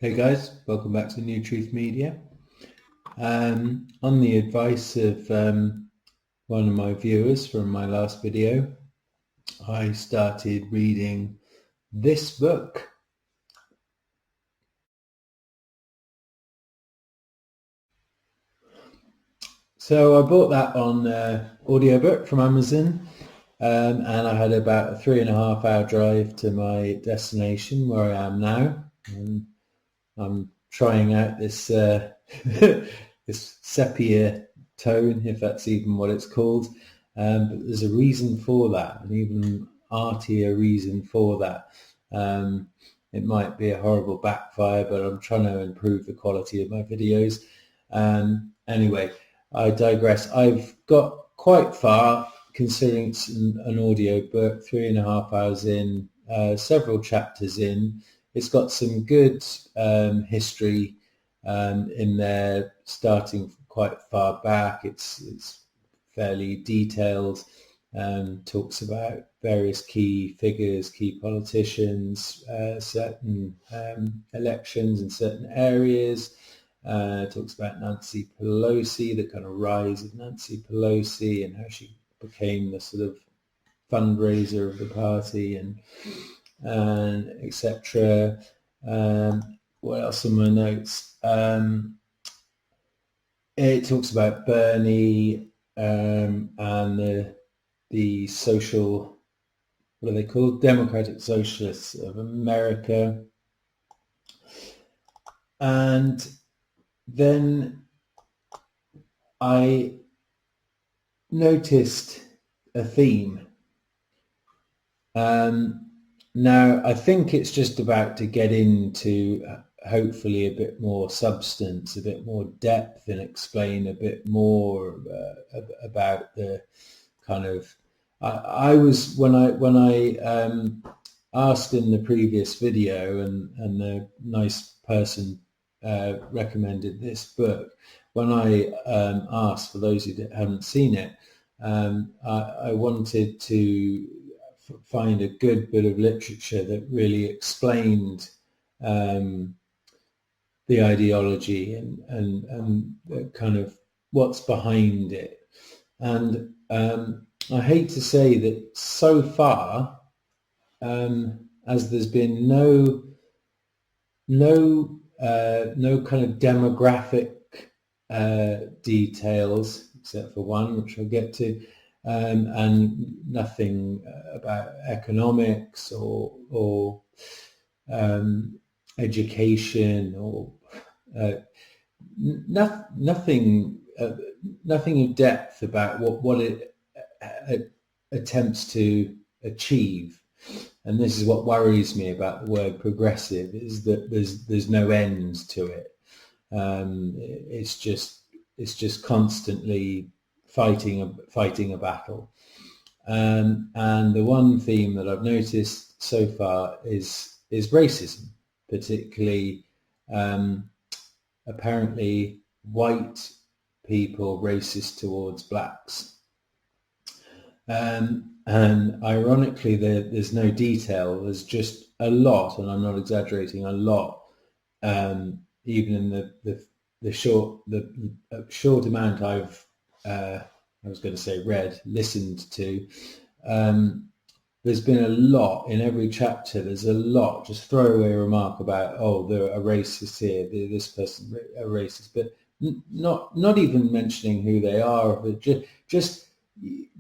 Hey guys, welcome back to New Truth Media. On the advice of one of my viewers from my last video, I started reading this book. So I bought that on audiobook from Amazon, and I had about a 3.5 hour drive to my destination where I am now. And I'm trying out this this sepia tone, if that's even what it's called, but there's a reason for that, an even artier reason for that. It might be a horrible backfire, but I'm trying to improve the quality of my videos. Anyway, I digress. I've got quite far, considering it's an audio book, 3.5 hours in, several chapters in. It's got some good history in there, starting from quite far back. It's fairly detailed, talks about various key figures, key politicians, certain elections in certain areas. Talks about Nancy Pelosi, the kind of rise of Nancy Pelosi and how she became the sort of fundraiser of the party and etc. What else in my notes? It talks about Bernie and the social, what are they called? Democratic Socialists of America. And then I noticed a theme. Now, I think it's just about to get into hopefully a bit more substance, a bit more depth, and explain a bit more about the kind of. I was when I asked in the previous video, and the nice person recommended this book. When I asked, for those who haven't seen it, I wanted to find a good bit of literature that really explained the ideology and kind of what's behind it. And I hate to say that so far, as there's been no kind of demographic details, except for one, which I'll get to, and nothing about economics or education or nothing in depth about what it attempts to achieve. And this is what worries me about the word progressive, is that there's no end to it. It's just constantly fighting a battle. And the one theme that I've noticed so far is racism, particularly apparently white people racist towards blacks. And ironically, there's no detail. There's just a lot, and I'm not exaggerating, a lot. Even in the short amount I've I was going to say read, listened to. There's been a lot in every chapter. There's a lot, just throwaway remark about, oh, there are racists here, this person a racist, but not even mentioning who they are. But just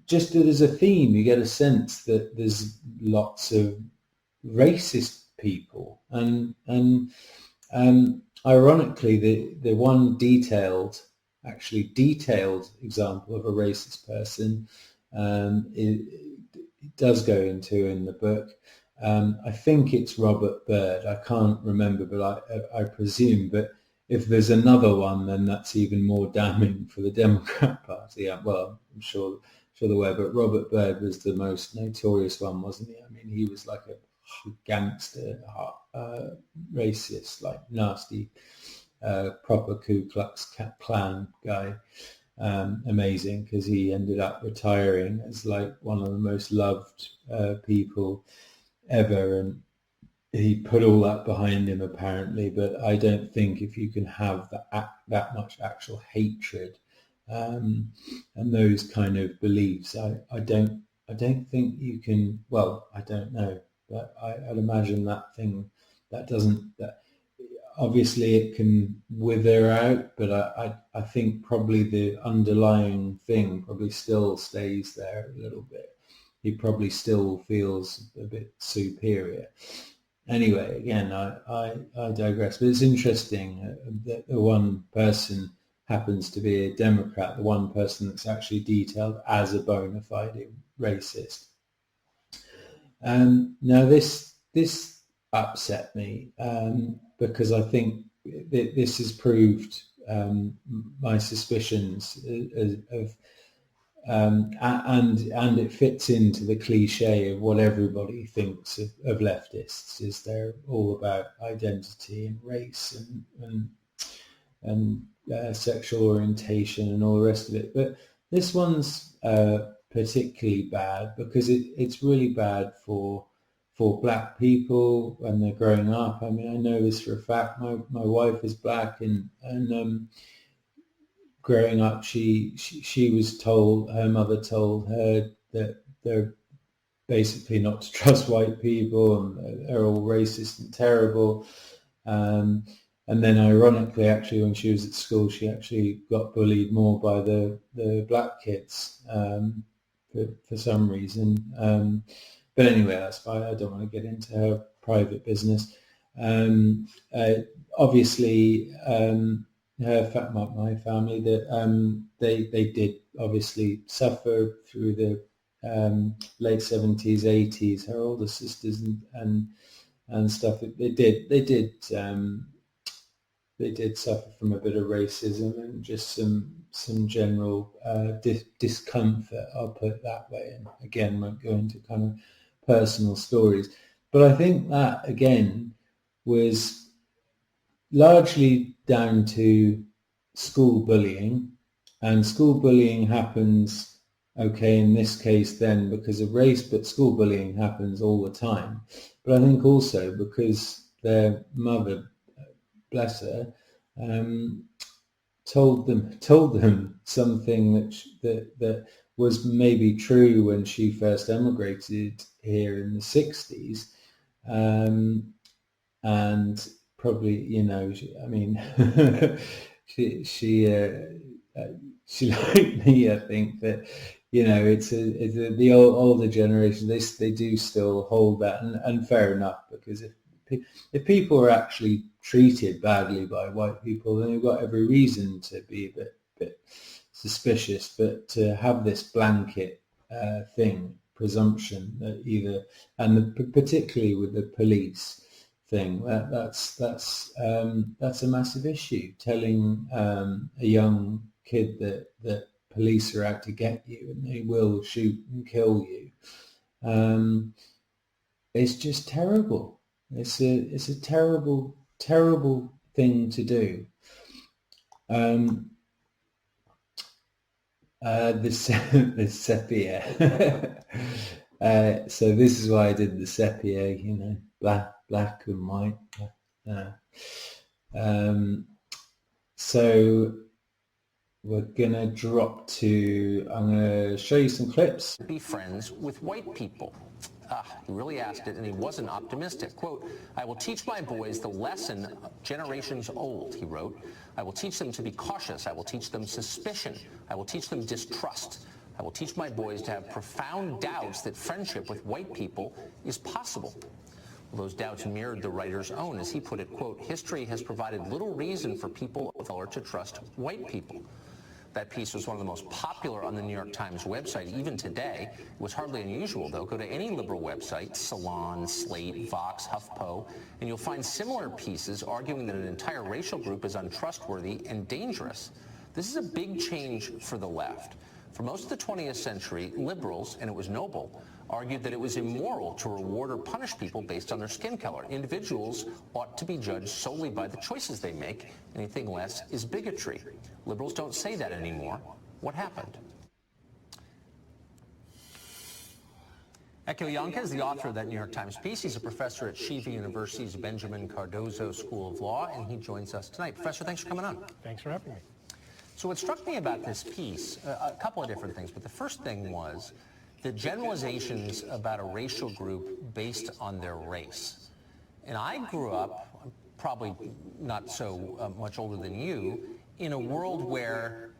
that as a theme, you get a sense that there's lots of racist people, and ironically, the one detailed example of a racist person it does go into in the book. I think it's Robert Byrd. I can't remember, but I presume. But if there's another one, then that's even more damning for the Democrat Party. Well, I'm sure there were, but Robert Byrd was the most notorious one, wasn't he? I mean, he was like a gangster, racist, like nasty, proper Ku Klux Klan guy. Amazing, because he ended up retiring as like one of the most loved people ever, and he put all that behind him apparently, but I don't think if you can have that much actual hatred and those kind of beliefs, I don't think you can. Well, I don't know, but I'd imagine that obviously it can wither out, but I think probably the underlying thing probably still stays there a little bit. He probably still feels a bit superior. Anyway, again, I digress. But it's interesting that the one person happens to be a Democrat, the one person that's actually detailed as a bona fide racist. Now this upset me because I think this has proved my suspicions of and it fits into the cliche of what everybody thinks of leftists, is they're all about identity and race and sexual orientation and all the rest of it. But this one's particularly bad because it's really bad for black people when they're growing up. I mean, I know this for a fact. My wife is black, and growing up, she was told, her mother told her that they're basically not to trust white people and they're all racist and terrible. And then ironically, actually, when she was at school, she actually got bullied more by the black kids for some reason. But anyway, that's fine. I don't want to get into her private business. Obviously, my family, that they did obviously suffer through the late 70s, 80s. Her older sisters and stuff. They did suffer from a bit of racism and just some general discomfort. I'll put it that way. And again, won't go into kind of personal stories, but I think that again was largely down to school bullying, and school bullying happens, okay, in this case then because of race, but school bullying happens all the time. But I think also because their mother, bless her, told them something that was maybe true when she first emigrated here in the 60s, and probably, you know, she like me, I think that, you know, it's the older generation, they do still hold that, and fair enough, because if people are actually treated badly by white people, then they've got every reason to be a bit suspicious. But to have this blanket presumption that either, and particularly with the police thing, that's a massive issue. Telling a young kid that police are out to get you and they will shoot and kill you, it's just terrible. It's a terrible thing to do. The sepia. So this is why I did the sepia, you know, black and white. So we're gonna drop to, I'm gonna show you some clips. Be friends with white people. He really asked it, and he wasn't optimistic. Quote, "I will teach my boys the lesson generations old," he wrote. "I will teach them to be cautious. I will teach them suspicion. I will teach them distrust. I will teach my boys to have profound doubts that friendship with white people is possible." Well, those doubts mirrored the writer's own. As he put it, quote, "History has provided little reason for people of color to trust white people." That piece was one of the most popular on the New York Times website, even today. It was hardly unusual, though. Go to any liberal website, Salon, Slate, Vox, HuffPo, and you'll find similar pieces arguing that an entire racial group is untrustworthy and dangerous. This is a big change for the left. For most of the 20th century, liberals, and it was noble, argued that it was immoral to reward or punish people based on their skin color. Individuals ought to be judged solely by the choices they make. Anything less is bigotry. Liberals don't say that anymore. What happened? Echo Yanka is the author of that New York Times piece. He's a professor at Shiva University's Benjamin Cardozo School of Law, and he joins us tonight. Professor, thanks for coming on. Thanks for having me. So what struck me about this piece, a couple of different things, but the first thing was the generalizations about a racial group based on their race. And I grew up, probably not so much older than you, in a world where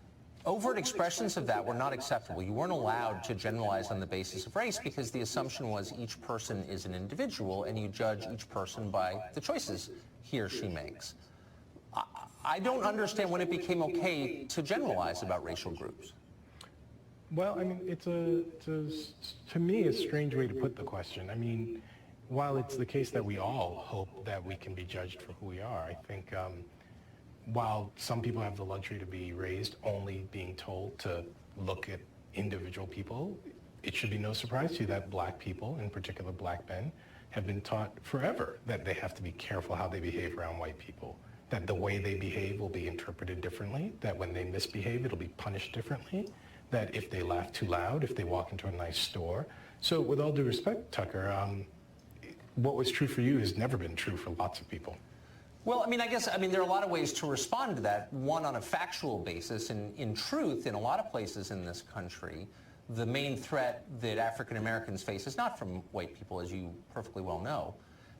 overt expressions of that were not acceptable. You weren't allowed to generalize on the basis of race because the assumption was each person is an individual and you judge each person by the choices he or she makes. I don't understand when it became okay to generalize about racial groups. Well, I mean, it's to me, a strange way to put the question. I mean, while it's the case that we all hope that we can be judged for who we are, I think while some people have the luxury to be raised only being told to look at individual people, it should be no surprise to you that black people, in particular black men, have been taught forever that they have to be careful how they behave around white people, that the way they behave will be interpreted differently, that when they misbehave, it'll be punished differently, that if they laugh too loud, if they walk into a nice store. So with all due respect, Tucker, what was true for you has never been true for lots of people. Well, I mean, there are a lot of ways to respond to that. One, on a factual basis, and in truth, in a lot of places in this country, the main threat that African Americans face is not from white people, as you perfectly well know.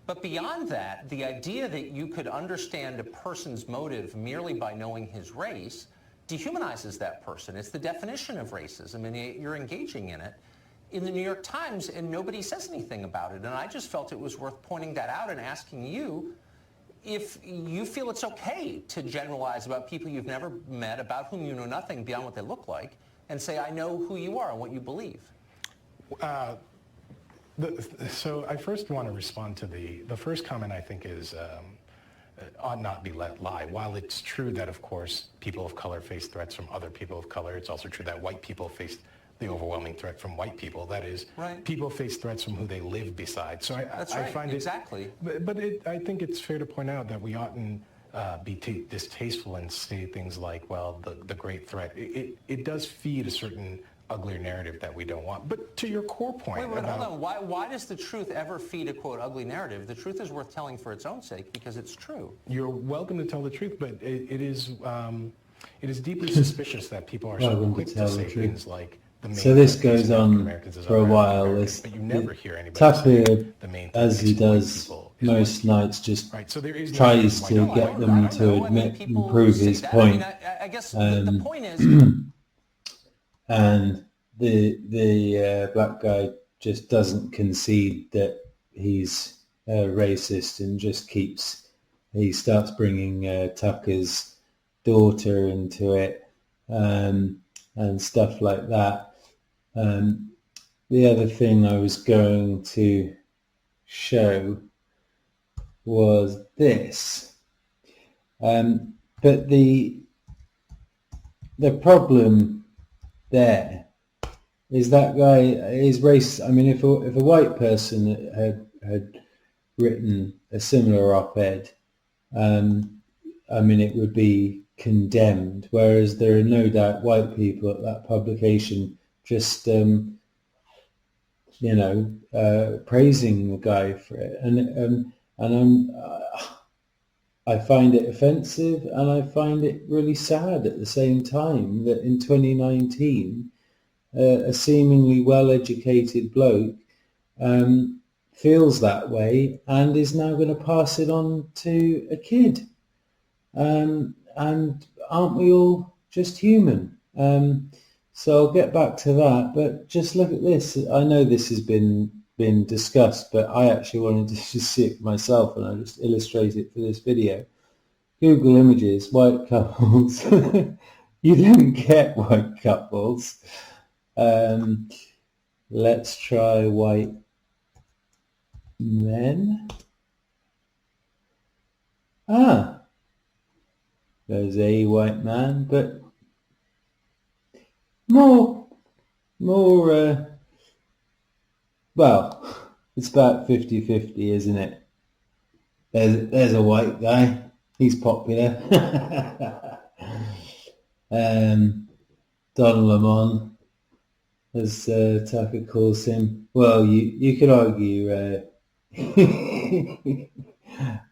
But beyond that, the idea that you could understand a person's motive merely by knowing his race dehumanizes that person. It's the definition of racism, and you're engaging in it in the New York Times, and nobody says anything about it. And I just felt it was worth pointing that out and asking you if you feel it's okay to generalize about people you've never met, about whom you know nothing beyond what they look like, and say, I know who you are and what you believe. So I first want to respond to the first comment. I think is ought not be let lie. While it's true that, of course, people of color face threats from other people of color, it's also true that white people face the overwhelming threat from white people. That is, right. People face threats from who they live beside. So I find exactly. But I think it's fair to point out that we oughtn't be distasteful and say things like, well, the great threat. It does feed a certain uglier narrative that we don't want. But to your core point wait, hold on. Why does the truth ever feed a, quote, ugly narrative? The truth is worth telling for its own sake because it's true. You're welcome to tell the truth, but it is deeply suspicious that people are so quick to say things like, so this goes on for a while. This Tucker, as he does most nights, just tries to get them to admit and prove his point. I guess the point is, and the black guy just doesn't concede that he's racist and just he starts bringing Tucker's daughter into it and stuff like that. The other thing I was going to show was this, but the problem there is that guy is racist. I mean, if a white person had written a similar op-ed, I mean, it would be condemned, whereas there are no doubt white people at that publication just praising the guy for it, and I find it offensive, and I find it really sad at the same time that in 2019 a seemingly well-educated bloke feels that way and is now going to pass it on to a kid, and aren't we all just human? So I'll get back to that, but just look at this. I know this has been discussed, but I actually wanted to just see it for myself, and I just illustrate it for this video. Google images, white couples. You don't get white couples. Let's try white men. There's a white man, but more, well, it's about 50-50, isn't it? There's a white guy. He's popular. Don Lemon, as Tucker calls him. Well, you could argue.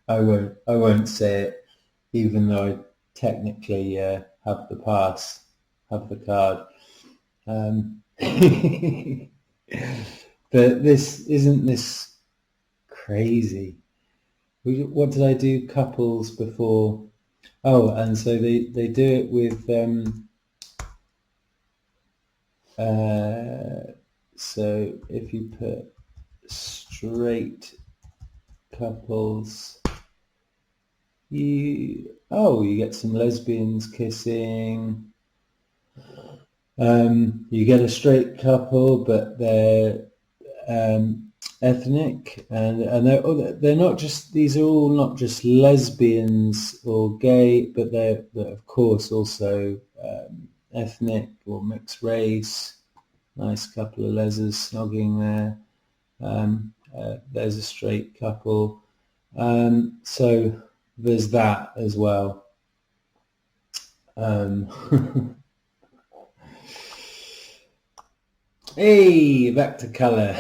I won't say it, even though I technically have the pass, have the card. But isn't this crazy? What did I do? Couples before. Oh, and so they do it with. So if you put straight couples, you get some lesbians kissing. You get a straight couple, but they're ethnic, and they're not just, these are all not just lesbians or gay, but they're of course also ethnic or mixed race. Nice couple of lesers snogging there. There's a straight couple. So there's that as well. Hey, back to colour.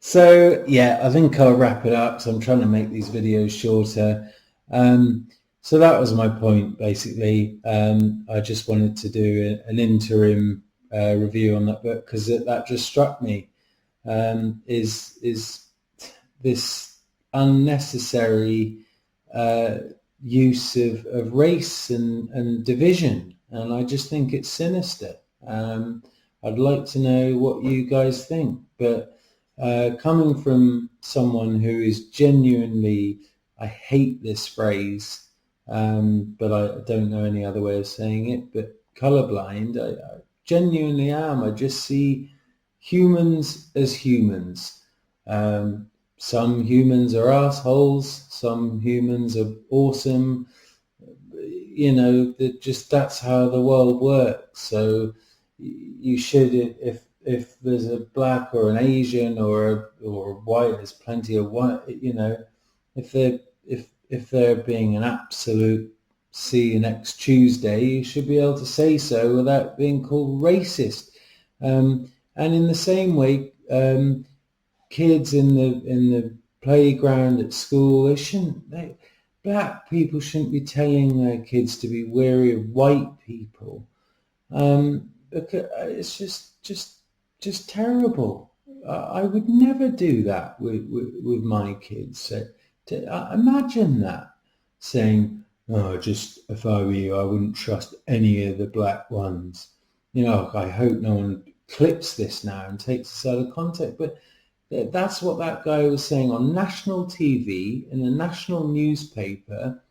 So yeah, I think I'll wrap it up. So I'm trying to make these videos shorter. So that was my point, basically. I just wanted to do an interim review on that book, because that just struck me. Is this unnecessary use of race and division, and I just think it's sinister. I'd like to know what you guys think, but coming from someone who is genuinely, I hate this phrase, but I don't know any other way of saying it, but colorblind, I genuinely am. I just see humans as humans. Some humans are assholes, some humans are awesome, that's how the world works. So you should, if there's a black or an Asian or a white, there's plenty of white, if they're being an absolute see you next Tuesday, you should be able to say so without being called racist. And in the same way, kids in the playground at school, black people shouldn't be telling their kids to be wary of white people. Because it's just terrible. I would never do that with my kids. So imagine that, saying, "Oh, just if I were you, I wouldn't trust any of the black ones." I hope no one clips this now and takes this out of context. But that's what that guy was saying on national TV, in a national newspaper,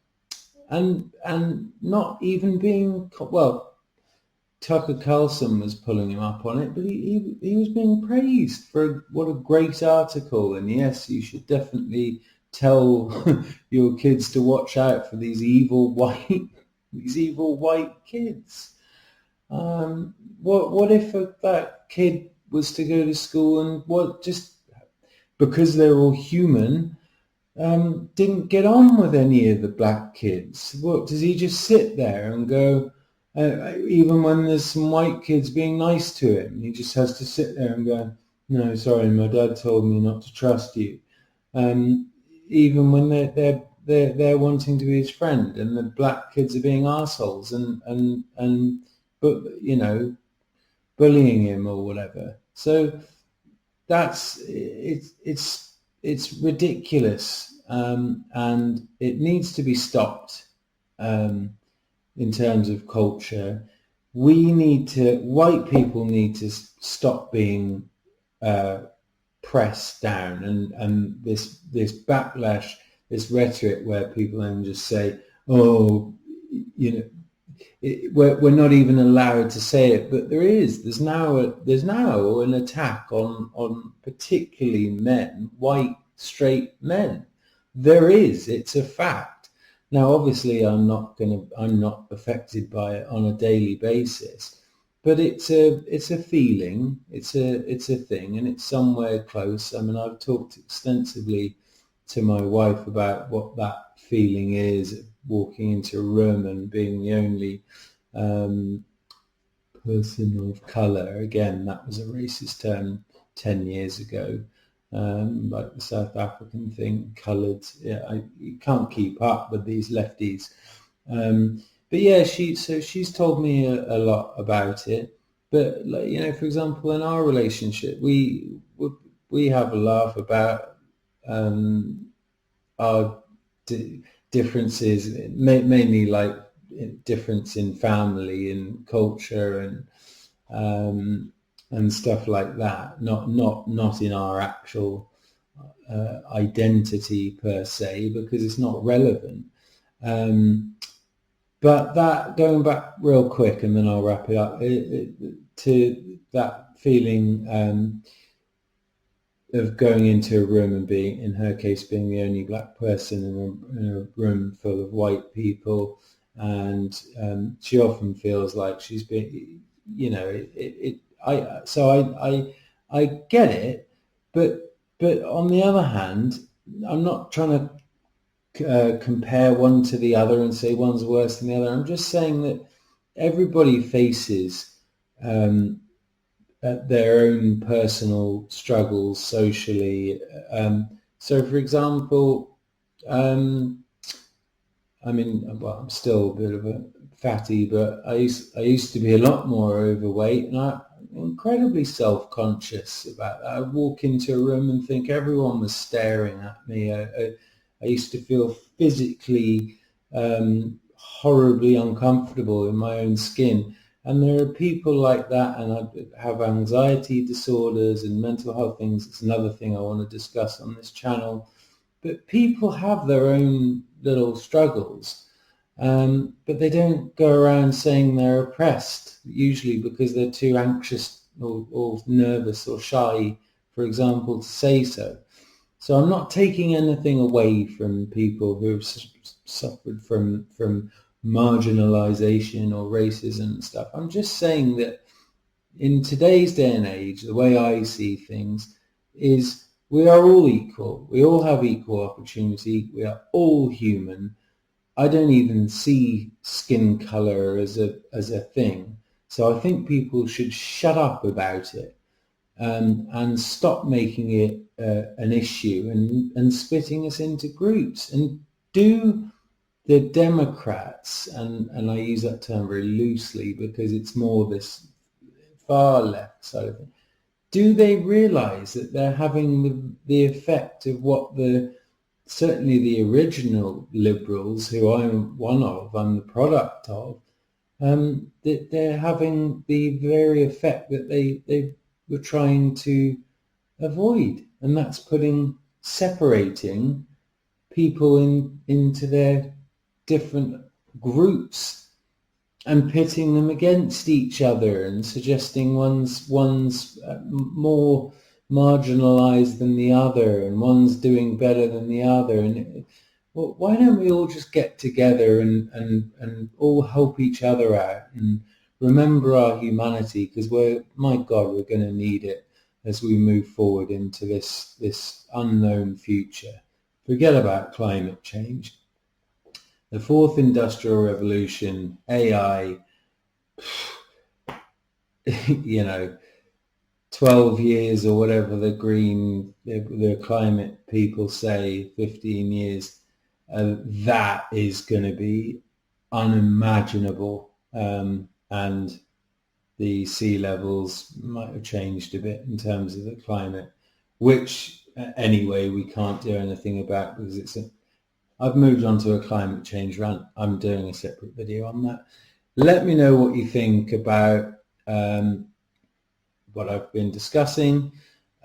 and not even being, well, Tucker Carlson was pulling him up on it, but he was being praised for what a great article. And yes, you should definitely tell your kids to watch out for these evil white kids. What if that kid was to go to school and just because they're all human, didn't get on with any of the black kids? What, does he just sit there and go, even when there's some white kids being nice to him, he just has to sit there and go, "No, sorry, my dad told me not to trust you." Even when they're wanting to be his friend, and the black kids are being assholes but bullying him or whatever. So it's ridiculous, and it needs to be stopped. In terms of culture, white people need to stop being pressed down, and this backlash, this rhetoric where people then just say, "Oh, we're not even allowed to say it," but there's now an attack on particularly men, white straight men. It's a fact. Now, obviously, I'm not affected by it on a daily basis, but it's a feeling, it's a thing, and it's somewhere close. I mean, I've talked extensively to my wife about what that feeling is, walking into a room and being the only person of colour. Again, that was a racist term 10 years ago, like the South African thing, coloured. Yeah, you can't keep up with these lefties. But yeah, she's told me a lot about it. But like, you know, for example, in our relationship, we have a laugh about our differences, mainly like difference in family and culture and stuff like that. Not in our actual identity per se, because it's not relevant. But that, going back real quick, and then I'll wrap it up, to that feeling of going into a room and being, in her case, being the only black person in a room full of white people, and she often feels like she's being, you know, I get it, but on the other hand, I'm not trying to compare one to the other and say one's worse than the other. I'm just saying that everybody faces their own personal struggles socially. So, for example, I mean, well, I'm still a bit of a fatty, but I used to be a lot more overweight, and I'm incredibly self-conscious about that. I'd walk into a room and think everyone was staring at me. I used to feel physically horribly uncomfortable in my own skin. And there are people like that, and I have anxiety disorders and mental health things. It's another thing I want to discuss on this channel. But people have their own little struggles, but they don't go around saying they're oppressed, usually because they're too anxious or nervous or shy, for example, to say so. So I'm not taking anything away from people who have suffered from marginalization or racism and stuff. I'm just saying that in today's day and age, the way I see things is we are all equal. We all have equal opportunity. We are all human. I don't even see skin color as a thing. So I think people should shut up about it. And stop making it an issue and splitting us into groups, and do the Democrats, and I use that term very loosely because it's more this far left side of it, do they realize that they're having the effect of what certainly the original liberals, who I'm one of, I'm the product of, that they're having the very effect that they were trying to avoid, and that's separating people into their different groups and pitting them against each other and suggesting one's more marginalized than the other and one's doing better than the other. And well, why don't we all just get together and all help each other out and remember our humanity, because my God, we're going to need it as we move forward into this unknown future. Forget about climate change. The fourth industrial revolution, AI, 12 years or whatever the climate people say, 15 years, that is going to be unimaginable. And the sea levels might have changed a bit in terms of the climate, which anyway we can't do anything about because I've moved on to a climate change rant. I'm doing a separate video on that. Let me know what you think about what I've been discussing.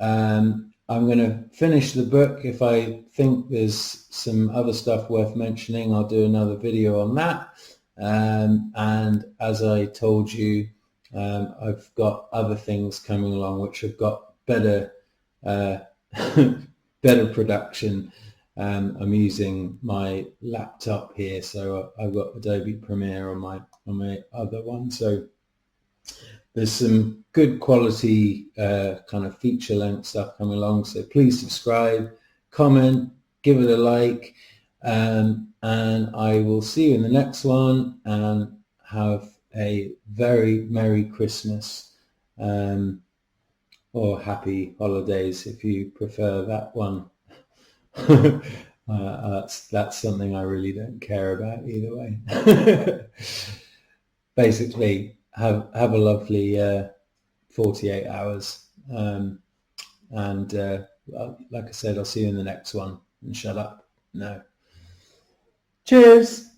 I'm going to finish the book. If I think there's some other stuff worth mentioning, I'll do another video on that. And as I told you, I've got other things coming along which have got better production. I'm using my laptop here, so I've got Adobe Premiere on my other one. So there's some good quality kind of feature length stuff coming along. So please subscribe, comment, give it a like. And I will see you in the next one, and have a very Merry Christmas. or happy holidays if you prefer that one. That's something I really don't care about either way. Basically, have a lovely 48 hours. And like I said, I'll see you in the next one. And shut up. No. Cheers.